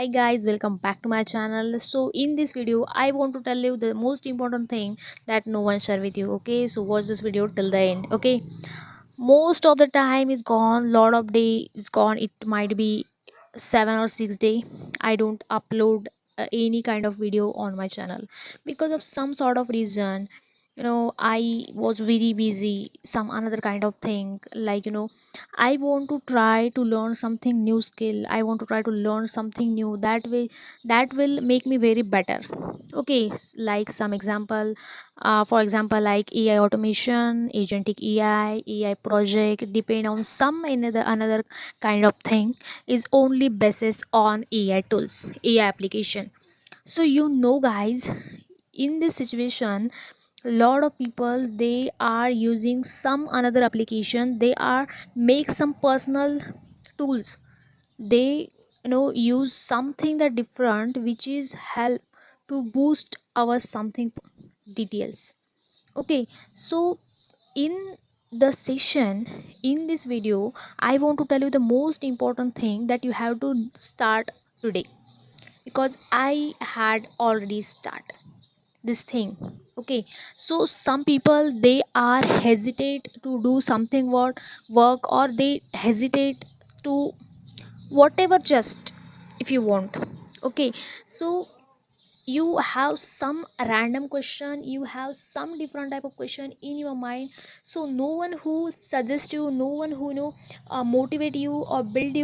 Hi guys, welcome back to my channel. So in this video I want to tell you the most important thing that no one share with you. Okay, so watch this video till the end. Okay, most of the time is gone, lot of day is gone. It might be 7 or 6 day I don't upload any kind of video on my channel because of some sort of reason. I was very busy, some another kind of thing, like I want to try to learn something new skill. I want to try to learn something new, that way that will make me very better. Okay, like some example, for example, like AI automation, agentic AI project, depend on some another kind of thing, is only basis on AI tools, AI application. So guys, in this situation, lot of people they are using some another application. They are make some personal tools. They use something that different, which is help to boost our something details. Okay, so in the session, in this video, I want to tell you the most important thing that you have to start today, because I had already start this thing. Okay, so some people they are hesitate to do something what work, or they hesitate to whatever, just if you want. Okay, so you have some random question, you have some different type of question in your mind. So no one who suggests you, no one who motivate you or build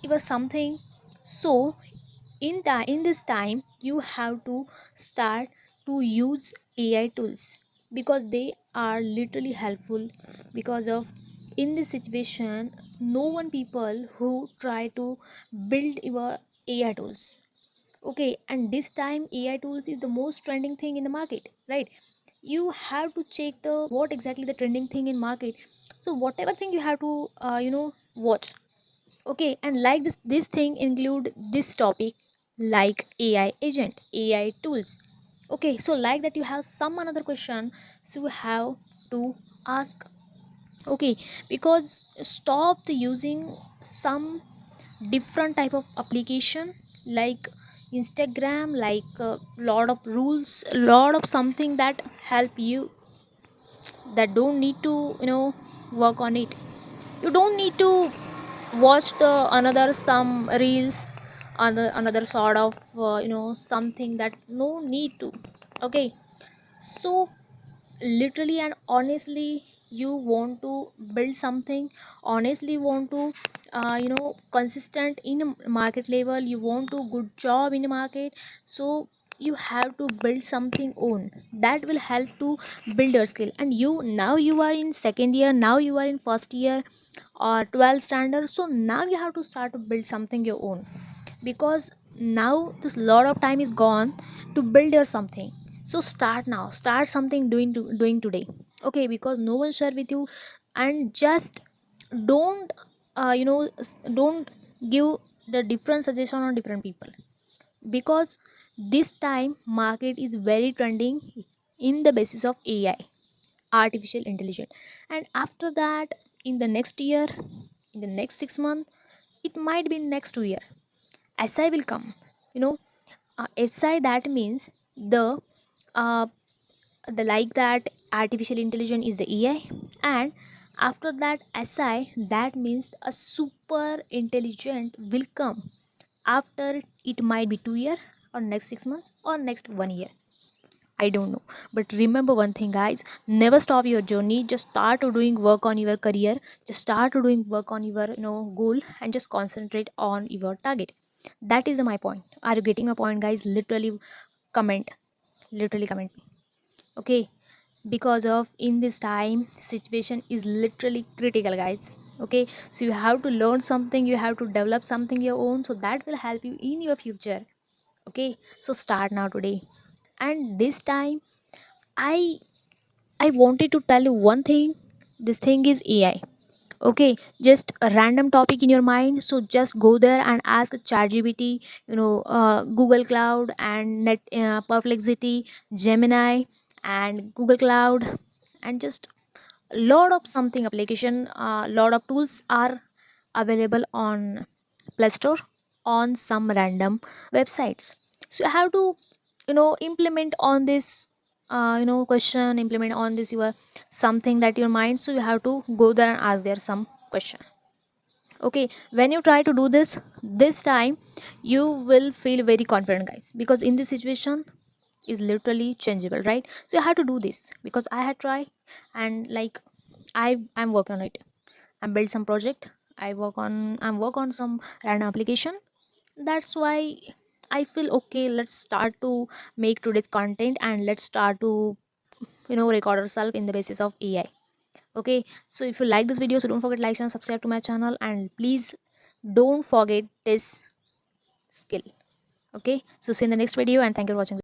your something. So in this time you have to start to use AI tools, because they are literally helpful. Because of in this situation, no one people who try to build your AI tools. Okay, and this time AI tools is the most trending thing in the market, right? You have to check the what exactly the trending thing in market. So whatever thing you have to watch. Okay, and like this thing include this topic, like AI agent, AI tools. Okay, so like that you have some another question, so you have to ask. Okay, because stop the using some different type of application, like Instagram, like a lot of rules, lot of something that help you, that don't need to work on it. You don't need to watch the another some reels, another sort of something that no need to. Okay, so literally and honestly, you want to build something, honestly want to consistent in a market level, you want to good job in the market. So you have to build something own, that will help to build your skill. And now you are in second year, now you are in first year or 12th standard, so now you have to start to build something your own, because now this lot of time is gone to build your something. So start now, start something doing today. Okay, because no one share with you. And just don't don't give the different suggestion on different people, because this time market is very trending in the basis of AI, artificial intelligence. And after that, in the next year, in the next 6 months, it might be next 2 year, SI will come. You know, SI, that means uh, the like that artificial intelligence is the AI, and after that SI, that means a super intelligent will come after. It might be 2 year, or next 6 months, or next 1 year. I don't know. But remember one thing, guys, never stop your journey. Just start to doing work on your career. Just start to doing work on your goal, and just concentrate on your target. That is my point. Are you getting my point, guys? Comment. Literally comment me. Okay. Because of in this time situation is literally critical, guys. Okay. So you have to learn something, you have to develop something your own, so that will help you in your future. Okay. So start now today. And this time I I wanted to tell you one thing. This thing is AI. Okay, just a random topic in your mind. So just go there and ask ChatGPT, Google Cloud, and Perplexity, Gemini, and Google Cloud, and just lot of something application. Lot of tools are available on Play Store. on some random websites. So you have to implement on this question, implement on this your something that your mind, so you have to go there and ask there some question. Okay, when you try to do this time, you will feel very confident, guys, because in this situation is literally changeable, right? So you have to do this, because I had tried, and like I'm working on it. I'm build some project. I'm work on some random application. That's why I feel okay, let's start to make today's content, and let's start to record ourselves in the basis of AI. Okay, so if you like this video, so don't forget like and subscribe to my channel, and please don't forget this skill. Okay, so see you in the next video, and thank you for watching.